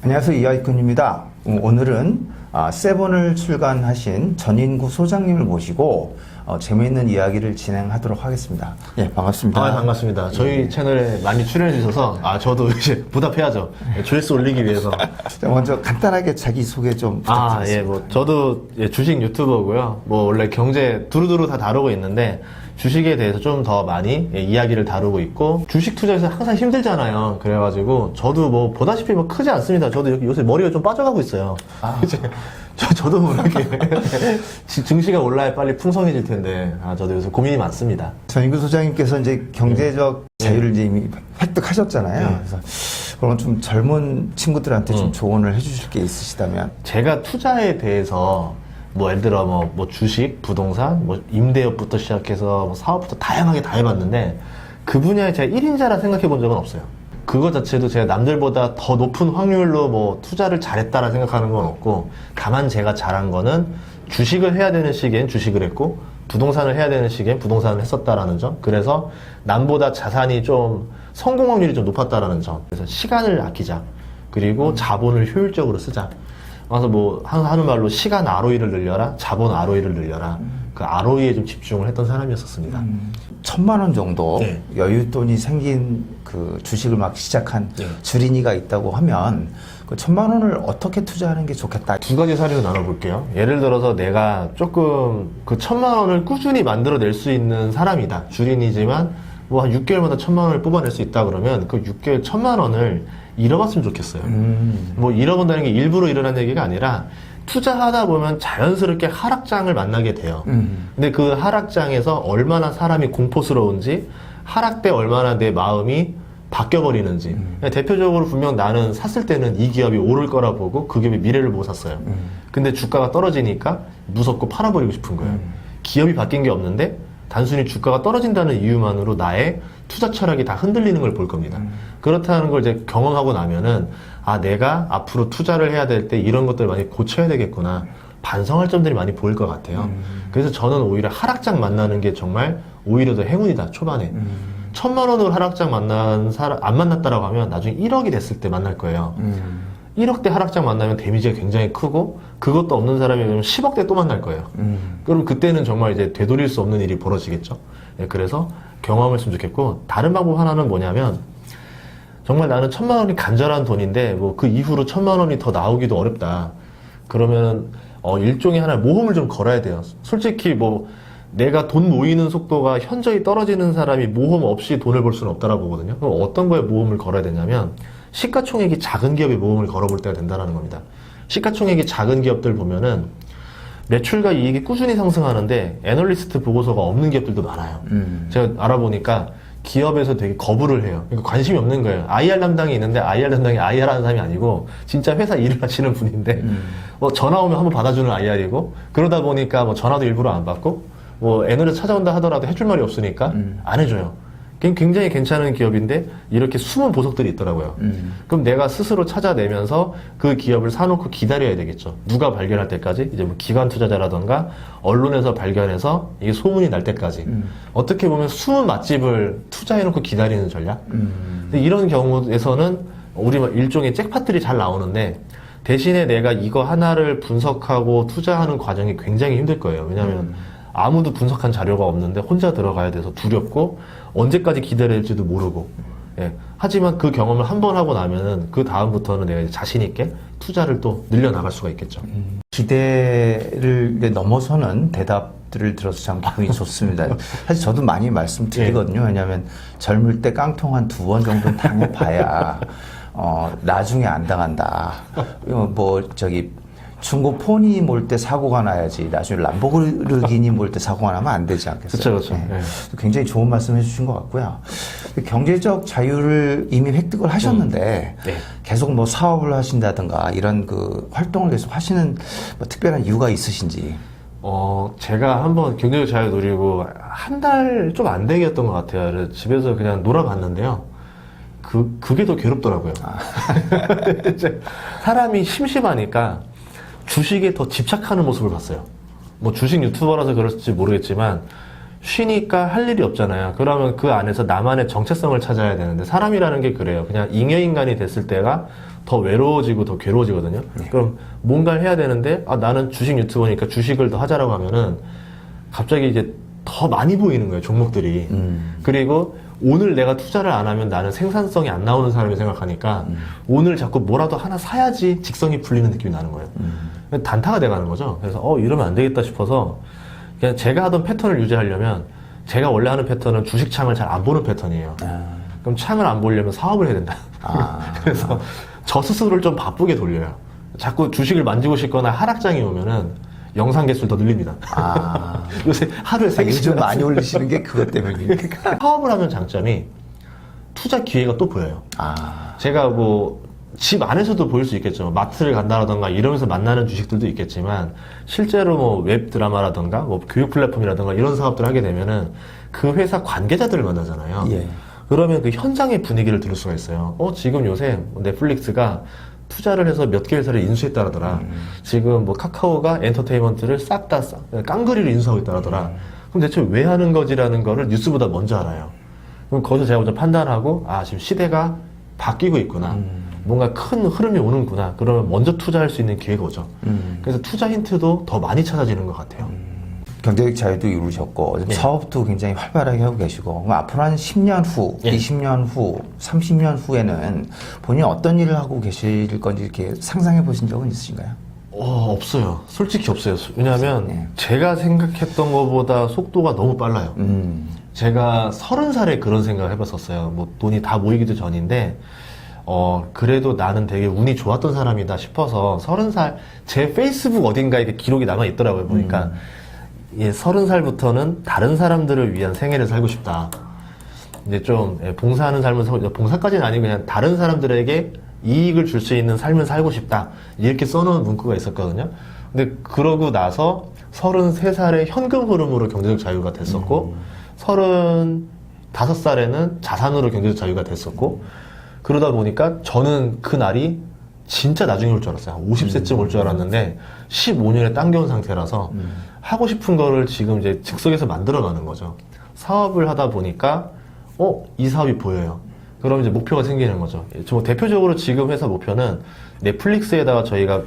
안녕하세요. 이하이군입니다. 오늘은 세븐을 출간하신 전인구 소장님을 모시고 재미있는 이야기를 진행하도록 하겠습니다. 예, 반갑습니다. 반갑습니다. 저희 채널에 많이 출연해 주셔서 저도 이제 보답해야죠. 조회수 올리기 위해서. 먼저 간단하게 자기소개 좀 부탁드리겠습니다. 저도 주식 유튜버고요. 원래 경제 두루두루 다 다루고 있는데 주식에 대해서 좀 더 많이 이야기를 다루고 있고, 주식 투자에서 항상 힘들잖아요. 그래가지고 저도 보다시피 크지 않습니다. 저도 요새 머리가 좀 빠져가고 있어요. 저도 모르게 증시가 올라야 빨리 풍성해질 텐데 저도 요새 고민이 많습니다. 전인구 소장님께서 이제 경제적 자유를 이제 이미 획득하셨잖아요. 그래서 그럼 좀 젊은 친구들한테 좀 조언을 해주실 게 있으시다면. 제가 투자에 대해서 예를 들어 주식, 부동산, 임대업부터 시작해서 사업부터 다양하게 다 해봤는데 그 분야에 제가 1인자라 생각해 본 적은 없어요. 그거 자체도 제가 남들보다 더 높은 확률로 투자를 잘했다라 생각하는 건 없고, 다만 제가 잘한 거는 주식을 해야 되는 시기엔 주식을 했고 부동산을 해야 되는 시기엔 부동산을 했었다라는 점. 그래서 남보다 자산이 좀 성공 확률이 좀 높았다라는 점. 그래서 시간을 아끼자, 그리고 자본을 효율적으로 쓰자. 그래서 하는 말로 시간 ROE를 늘려라, 자본 ROE를 늘려라. 그 ROE에 좀 집중을 했던 사람이었었습니다. 1,000만 원 정도 네. 여윳돈이 생긴 그 주식을 막 시작한 주린이가 있다고 하면 그 1,000만 원을 어떻게 투자하는 게 좋겠다. 두 가지 사례로 나눠볼게요. 예를 들어서 내가 조금 그 1,000만 원을 꾸준히 만들어낼 수 있는 사람이다. 주린이지만 한 6개월마다 1,000만 원을 뽑아낼 수 있다 그러면 그 6개월 1,000만 원을 잃어봤으면 좋겠어요. 잃어본다는 게 일부러 일어난 얘기가 아니라 투자하다 보면 자연스럽게 하락장을 만나게 돼요. 근데 그 하락장에서 얼마나 사람이 공포스러운지, 하락 때 얼마나 내 마음이 바뀌어버리는지. 대표적으로 분명 나는 샀을 때는 이 기업이 오를 거라 보고 그 기업의 미래를 보고 샀어요. 근데 주가가 떨어지니까 무섭고 팔아버리고 싶은 거예요. 기업이 바뀐 게 없는데 단순히 주가가 떨어진다는 이유만으로 나의 투자 철학이 다 흔들리는 걸 볼 겁니다. 그렇다는 걸 이제 경험하고 나면은 내가 앞으로 투자를 해야 될 때 이런 것들을 많이 고쳐야 되겠구나, 반성할 점들이 많이 보일 것 같아요. 그래서 저는 오히려 하락장 만나는 게 정말 오히려 더 행운이다. 초반에 1,000만 원으로 하락장 안 만났다라고 하면 나중에 1억이 됐을 때 만날 거예요. 1억대 하락장 만나면 데미지가 굉장히 크고, 그것도 없는 사람이 10억대 또 만날 거예요. 그럼 그때는 정말 이제 되돌릴 수 없는 일이 벌어지겠죠. 그래서 경험했으면 좋겠고, 다른 방법 하나는 뭐냐면, 정말 나는 1,000만 원이 간절한 돈인데 그 이후로 1,000만 원이 더 나오기도 어렵다. 그러면 일종의 하나의 모험을 좀 걸어야 돼요. 솔직히 내가 돈 모이는 속도가 현저히 떨어지는 사람이 모험 없이 돈을 벌 수는 없다라고 보거든요. 그럼 어떤 거에 모험을 걸어야 되냐면, 시가총액이 작은 기업에 모험을 걸어볼 때가 된다는 겁니다. 시가총액이 작은 기업들 보면은 매출과 이익이 꾸준히 상승하는데 애널리스트 보고서가 없는 기업들도 많아요. 제가 알아보니까 기업에서 되게 거부를 해요. 그러니까 관심이 없는 거예요. IR 담당이 있는데 IR 담당이 IR 하는 사람이 아니고 진짜 회사 일을 하시는 분인데 전화 오면 한번 받아주는 IR이고, 그러다 보니까 전화도 일부러 안 받고 애널리스트 찾아온다 하더라도 해줄 말이 없으니까 안 해줘요. 굉장히 괜찮은 기업인데 이렇게 숨은 보석들이 있더라고요. 그럼 내가 스스로 찾아내면서 그 기업을 사놓고 기다려야 되겠죠. 누가 발견할 때까지, 이제 기관 투자자라던가 언론에서 발견해서 이게 소문이 날 때까지. 어떻게 보면 숨은 맛집을 투자해놓고 기다리는 전략. 근데 이런 경우에서는 우리 일종의 잭팟들이 잘 나오는데, 대신에 내가 이거 하나를 분석하고 투자하는 과정이 굉장히 힘들 거예요. 왜냐하면 아무도 분석한 자료가 없는데 혼자 들어가야 돼서 두렵고, 언제까지 기다려야 될지도 모르고. 하지만 그 경험을 한 번 하고 나면은 그 다음부터는 내가 이제 자신 있게 투자를 또 늘려나갈 수가 있겠죠. 기대를 넘어서는 대답들을 들어서 참 기분이 좋습니다. 사실 저도 많이 말씀드리거든요. 왜냐하면 젊을 때 깡통 한 2번 정도는 당해봐야 나중에 안 당한다. 중고 폰이 몰 때 사고가 나야지 나중에 람보르기니 몰 때 사고가 나면 안 되지 않겠어요? 그렇죠. 네. 굉장히 좋은 말씀 해주신 것 같고요. 경제적 자유를 이미 획득을 하셨는데 계속 사업을 하신다든가 이런 그 활동을 계속 하시는 특별한 이유가 있으신지? 제가 한번 경제적 자유 누리고 한 달 좀 안 되겠던 것 같아요. 그래서 집에서 그냥 놀아봤는데요. 그게 더 괴롭더라고요. 사람이 심심하니까 주식에 더 집착하는 모습을 봤어요. 주식 유튜버라서 그럴지 모르겠지만 쉬니까 할 일이 없잖아요. 그러면 그 안에서 나만의 정체성을 찾아야 되는데, 사람이라는 게 그래요. 그냥 잉여인간이 됐을 때가 더 외로워지고 더 괴로워지거든요. 그럼 뭔가를 해야 되는데 나는 주식 유튜버니까 주식을 더 하자라고 하면은 갑자기 이제 더 많이 보이는 거예요, 종목들이. 그리고 오늘 내가 투자를 안 하면 나는 생산성이 안 나오는 사람이 생각하니까 오늘 자꾸 뭐라도 하나 사야지 직성이 풀리는 느낌이 나는 거예요. 단타가 돼가는 거죠. 그래서 이러면 안 되겠다 싶어서 그냥 제가 하던 패턴을 유지하려면 제가 원래 하는 패턴은 주식 창을 잘 안 보는 패턴이에요. 그럼 창을 안 보려면 사업을 해야 된다. 그래서 저 스스로를 좀 바쁘게 돌려요. 자꾸 주식을 만지고 싶거나 하락장이 오면은 영상 개수를 더 늘립니다. 요새 하루에 3개씩 요즘 많이 올리시는 게 그것 때문입니까? 사업을 하면 장점이 투자 기회가 또 보여요. 제가 뭐 집 안에서도 보일 수 있겠죠. 마트를 간다라던가 이러면서 만나는 주식들도 있겠지만 실제로 뭐 웹 드라마라던가 뭐 교육 플랫폼이라던가 이런 사업들을 하게 되면은 그 회사 관계자들을 만나잖아요. 예. 그러면 그 현장의 분위기를 들을 수가 있어요. 지금 요새 넷플릭스가 투자를 해서 몇 개 회사를 인수했다라더라. 지금 뭐 카카오가 엔터테인먼트를 싹 다 깡그리를 인수하고 있다라더라. 그럼 대체 왜 하는 거지라는 거를 뉴스보다 먼저 알아요. 그럼 거기서 제가 먼저 판단하고 지금 시대가 바뀌고 있구나. 뭔가 큰 흐름이 오는구나. 그러면 먼저 투자할 수 있는 기회가 오죠. 그래서 투자 힌트도 더 많이 찾아지는 것 같아요. 경제적 자유도 이루셨고 사업도 굉장히 활발하게 하고 계시고 그럼 앞으로 한 10년 후, 20년 후, 30년 후에는 본인이 어떤 일을 하고 계실 건지 이렇게 상상해 보신 적은 있으신가요? 없어요. 솔직히 없어요. 왜냐하면 제가 생각했던 것보다 속도가 너무 빨라요. 제가 30살에 그런 생각을 해봤었어요. 뭐 돈이 다 모이기도 전인데 그래도 나는 되게 운이 좋았던 사람이다 싶어서 30살 제 페이스북 어딘가에 이렇게 기록이 남아 있더라고요. 보니까 30살부터는 다른 사람들을 위한 생애를 살고 싶다. 이제 좀 봉사하는 삶을 살고, 봉사까지는 아니고 그냥 다른 사람들에게 이익을 줄 수 있는 삶을 살고 싶다. 이렇게 써놓은 문구가 있었거든요. 근데 그러고 나서 33살에 현금 흐름으로 경제적 자유가 됐었고 35살에는 자산으로 경제적 자유가 됐었고 그러다 보니까 저는 그 날이 진짜 나중에 올 줄 알았어요. 한 50세쯤 올 줄 알았는데 15년에 당겨온 상태라서 하고 싶은 거를 지금 이제 즉석에서 만들어가는 거죠. 사업을 하다 보니까 이 사업이 보여요. 그럼 이제 목표가 생기는 거죠. 저 대표적으로 지금 회사 목표는 넷플릭스에다가 저희가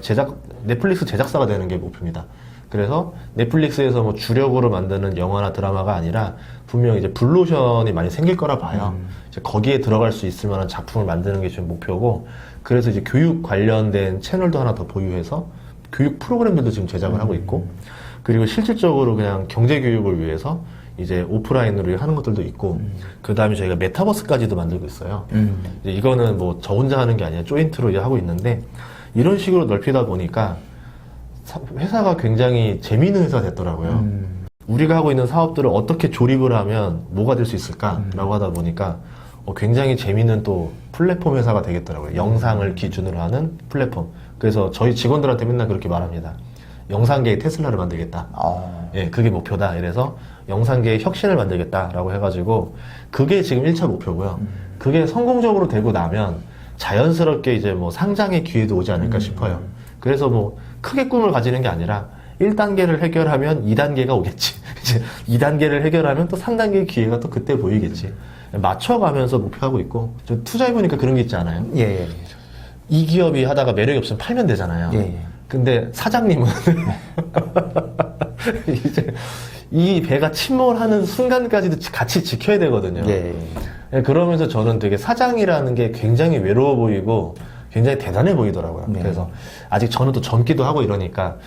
넷플릭스 제작사가 되는 게 목표입니다. 그래서 넷플릭스에서 뭐 주력으로 만드는 영화나 드라마가 아니라 분명 이제 블루오션이 많이 생길 거라 봐요. 이제 거기에 들어갈 수 있을 만한 작품을 만드는 게 지금 목표고, 그래서 이제 교육 관련된 채널도 하나 더 보유해서 교육 프로그램들도 지금 제작을 하고 있고, 그리고 실질적으로 그냥 경제 교육을 위해서 이제 오프라인으로 하는 것들도 있고, 그 다음에 저희가 메타버스까지도 만들고 있어요. 이제 이거는 뭐 저 혼자 하는 게 아니라 조인트로 이제 하고 있는데, 이런 식으로 넓히다 보니까 회사가 굉장히 재미있는 회사가 됐더라고요. 우리가 하고 있는 사업들을 어떻게 조립을 하면 뭐가 될 수 있을까라고 하다 보니까 굉장히 재미있는 또 플랫폼 회사가 되겠더라고요. 영상을 기준으로 하는 플랫폼. 그래서 저희 직원들한테 맨날 그렇게 말합니다. 영상계의 테슬라를 만들겠다. 예, 그게 목표다. 이래서 영상계의 혁신을 만들겠다라고 해가지고 그게 지금 1차 목표고요. 그게 성공적으로 되고 나면 자연스럽게 이제 뭐 상장의 기회도 오지 않을까 싶어요. 그래서 뭐 크게 꿈을 가지는 게 아니라 1단계를 해결하면 2단계가 오겠지. 이제 2단계를 해결하면 또 3단계의 기회가 또 그때 보이겠지. 맞춰가면서 목표하고 있고, 저 투자해보니까 그런 게 있지 않아요? 예. 이 기업이 하다가 매력이 없으면 팔면 되잖아요. 예. 근데 사장님은 이제 이 배가 침몰하는 순간까지도 같이 지켜야 되거든요. 예. 그러면서 저는 되게 사장이라는 게 굉장히 외로워 보이고 굉장히 대단해 보이더라고요. 네. 그래서 아직 저는 또 젊기도 하고 이러니까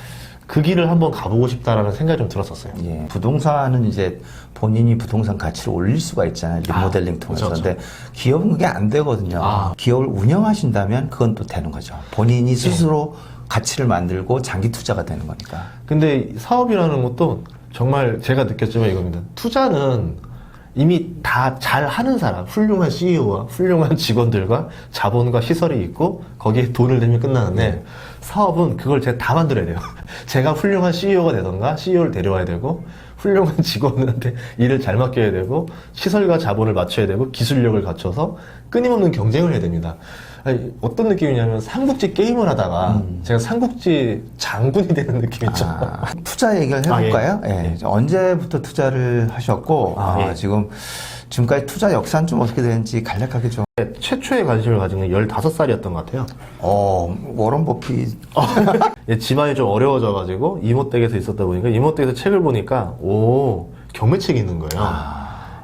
그 길을 한번 가보고 싶다라는 생각이 좀 들었었어요. 예. 부동산은 이제 본인이 부동산 가치를 올릴 수가 있잖아요. 리모델링 통해서. 그렇죠. 근데 기업은 그게 안 되거든요. 기업을 운영하신다면 그건 또 되는 거죠. 본인이 스스로 가치를 만들고 장기 투자가 되는 거니까. 근데 사업이라는 것도 정말 제가 느꼈지만 이겁니다. 투자는 이미 다 잘하는 사람, 훌륭한 CEO와 훌륭한 직원들과 자본과 시설이 있고 거기에 돈을 내면 끝나는데 사업은 그걸 제가 다 만들어야 돼요. 제가 훌륭한 CEO가 되던가 CEO를 데려와야 되고 훌륭한 직원들한테 일을 잘 맡겨야 되고 시설과 자본을 맞춰야 되고 기술력을 갖춰서 끊임없는 경쟁을 해야 됩니다. 아니, 어떤 느낌이냐면 삼국지 게임을 하다가 제가 삼국지 장군이 되는 느낌 있죠. 투자 얘기를 해볼까요? 예. 예. 언제부터 투자를 하셨고, 예. 지금까지 투자 역사는 좀 어떻게 되는지 간략하게 좀. 최초의 관심을 가진 게 15살이었던 것 같아요. 워런 버핏. 예, 집안이 좀 어려워져가지고 이모댁에서 있었다 보니까 이모댁에서 책을 보니까 경매책이 있는 거예요.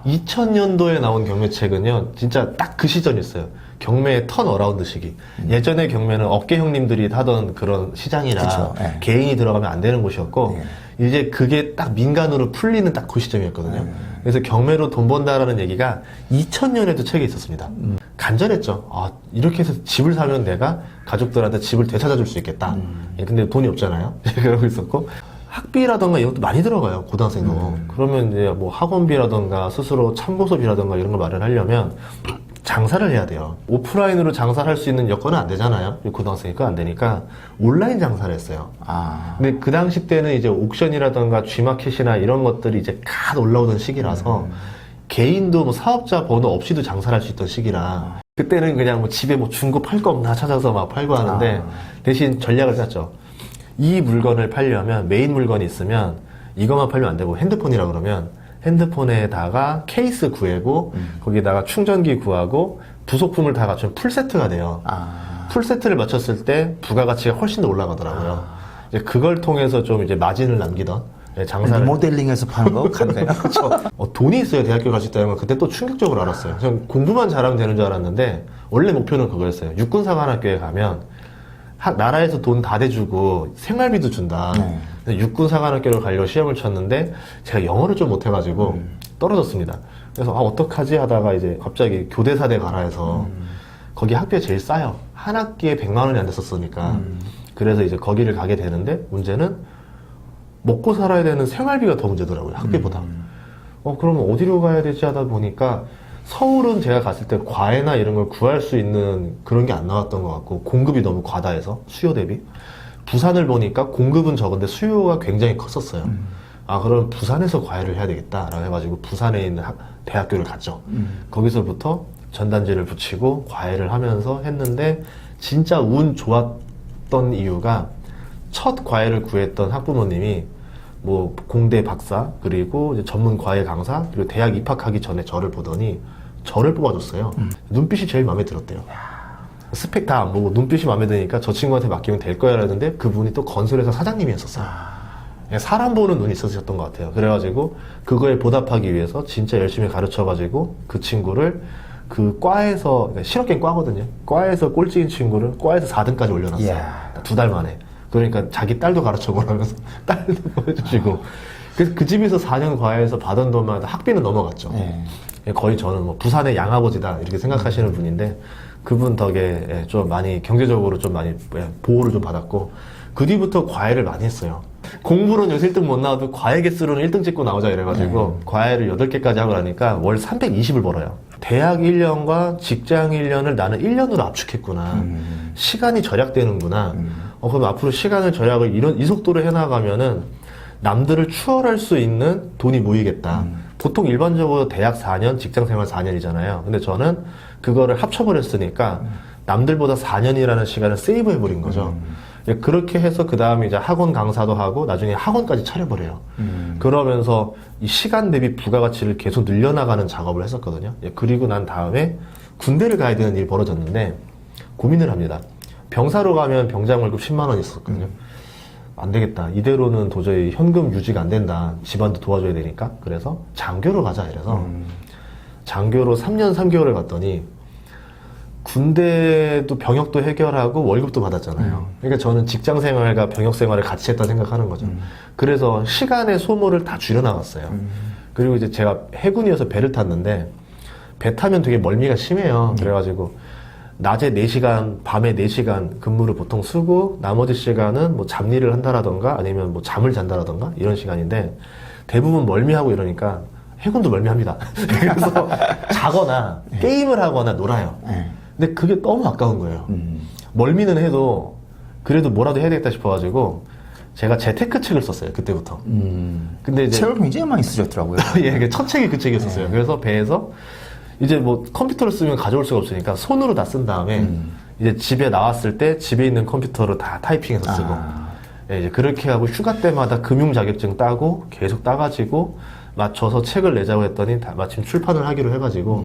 2000년도에 나온 경매책은요, 진짜 딱 그 시점이었어요. 경매의 턴어라운드 시기. 예전에 경매는 업계 형님들이 하던 그런 시장이라 그쵸, 예. 개인이 들어가면 안 되는 곳이었고, 이제 그게 딱 민간으로 풀리는 딱 그 시점이었거든요. 그래서 경매로 돈 번다라는 얘기가 2000년에도 책에 있었습니다. 간절했죠. 이렇게 해서 집을 사면 내가 가족들한테 집을 되찾아줄 수 있겠다. 근데 돈이 없잖아요. 그러고 있었고, 학비라던가 이런 것도 많이 들어가요, 고등학생도. 그러면 이제 뭐 학원비라던가 스스로 참고서비라던가 이런 걸 마련하려면 장사를 해야 돼요. 오프라인으로 장사를 할 수 있는 여건은 안 되잖아요. 고등학생이니까 안 되니까 온라인 장사를 했어요. 근데 그 당시 때는 이제 옥션이라던가 G마켓이나 이런 것들이 이제 갓 올라오던 시기라서 개인도 뭐 사업자 번호 없이도 장사를 할 수 있던 시기라 그때는 그냥 뭐 집에 뭐 중고 팔 거 없나 찾아서 막 팔고 하는데 대신 전략을 짰죠. 이 물건을 팔려면 메인 물건이 있으면 이것만 팔면 안 되고 핸드폰이라 그러면 핸드폰에다가 케이스 구하고 거기다가 충전기 구하고 부속품을 다 갖추면 풀세트가 돼요. 풀세트를 맞췄을 때 부가가치가 훨씬 더 올라가더라고요. 이제 그걸 통해서 좀 이제 마진을 남기던 장사를. 모델링해서 파는 거 가능해요? 그렇죠. 돈이 있어야 대학교 갈 수 있다는 걸 그때 또 충격적으로 알았어요. 저는 공부만 잘하면 되는 줄 알았는데 원래 목표는 그거였어요. 육군사관학교에 가면 나라에서 돈 다 대주고 생활비도 준다. 육군사관학교를 가려고 시험을 쳤는데 제가 영어를 좀 못해가지고 떨어졌습니다. 그래서 어떡하지 하다가 이제 갑자기 교대사대 가라 해서 거기 학교에 제일 싸요. 한 학기에 100만 원이 안 됐었으니까. 그래서 이제 거기를 가게 되는데 문제는 먹고 살아야 되는 생활비가 더 문제더라고요. 학비보다. 그러면 어디로 가야 되지 하다 보니까 서울은 제가 갔을 때 과외나 이런 걸 구할 수 있는 그런 게 안 나왔던 것 같고 공급이 너무 과다해서 수요 대비. 부산을 보니까 공급은 적은데 수요가 굉장히 컸었어요. 그럼 부산에서 과외를 해야 되겠다라고 해가지고 부산에 있는 대학교를 갔죠. 거기서부터 전단지를 붙이고 과외를 하면서 했는데 진짜 운 좋았던 이유가 첫 과외를 구했던 학부모님이 뭐 공대 박사 그리고 이제 전문 과외 강사 그리고 대학 입학하기 전에 저를 보더니 저를 뽑아줬어요. 눈빛이 제일 마음에 들었대요. 스펙 다 안 보고 눈빛이 마음에 드니까 저 친구한테 맡기면 될 거야 라는데 그분이 또 건설회사 사장님이었었어요. 사람 보는 눈이 있으셨던 것 같아요. 그래가지고 그거에 보답하기 위해서 진짜 열심히 가르쳐가지고 그 친구를 그 과에서 그러니까 실업계는 과거든요. 과에서 꼴찌인 친구를 과에서 4등까지 올려놨어요. 2달 만에. 그러니까 자기 딸도 가르쳐보라면서 딸도 보여주시고 그래서 그 집에서 4년 과외해서 받은 돈마다 학비는 넘어갔죠. 거의 저는 뭐 부산의 양아버지다 이렇게 생각하시는 분인데 그분 덕에 좀 많이 경제적으로 좀 많이 보호를 좀 받았고 그 뒤부터 과외를 많이 했어요. 공부는 여기서 1등 못 나와도 과외 개수로는 1등 찍고 나오자 이래가지고 과외를 8개까지 하고 나니까 월 320을 벌어요. 대학 1년과 직장 1년을 나는 1년으로 압축했구나. 시간이 절약되는구나. 그럼 앞으로 시간을 절약을 이 속도로 해나가면은 남들을 추월할 수 있는 돈이 모이겠다. 보통 일반적으로 대학 4년, 직장 생활 4년이잖아요. 근데 저는 그거를 합쳐버렸으니까 남들보다 4년이라는 시간을 세이브 해버린 거죠. 그렇게 해서 그 다음에 이제 학원 강사도 하고 나중에 학원까지 차려버려요. 그러면서 이 시간 대비 부가가치를 계속 늘려나가는 작업을 했었거든요. 그리고 난 다음에 군대를 가야 되는 일이 벌어졌는데 고민을 합니다. 병사로 가면 병장 월급 10만 원 있었거든요. 안 되겠다. 이대로는 도저히 현금 유지가 안 된다. 집안도 도와줘야 되니까. 그래서 장교로 가자 이래서 장교로 3년 3개월을 갔더니 군대도 병역도 해결하고 월급도 받았잖아요. 그러니까 저는 직장 생활과 병역 생활을 같이 했다 생각하는 거죠. 그래서 시간의 소모를 다 줄여나갔어요. 그리고 이제 제가 해군이어서 배를 탔는데 배 타면 되게 멀미가 심해요. 그래가지고 낮에 4시간, 밤에 4시간 근무를 보통 쓰고 나머지 시간은 뭐 잡일을 한다라던가 아니면 뭐 잠을 잔다라던가 이런 시간인데 대부분 멀미하고 이러니까 해군도 멀미합니다. 그래서 자거나 게임을 하거나 놀아요. 근데 그게 너무 아까운 거예요. 멀미는 해도 그래도 뭐라도 해야 되겠다 싶어가지고 제가 재테크 책을 썼어요. 그때부터. 근데 이제 책을 굉장히 많이 쓰셨더라고요. 예, 첫 책이 그 책이었었어요. 그래서 배에서 이제 뭐 컴퓨터를 쓰면 가져올 수가 없으니까 손으로 다 쓴 다음에 이제 집에 나왔을 때 집에 있는 컴퓨터로 다 타이핑해서 쓰고 예, 이제 그렇게 하고 휴가 때마다 금융 자격증 따고 계속 따가지고 맞춰서 책을 내자고 했더니 마침 출판을 하기로 해가지고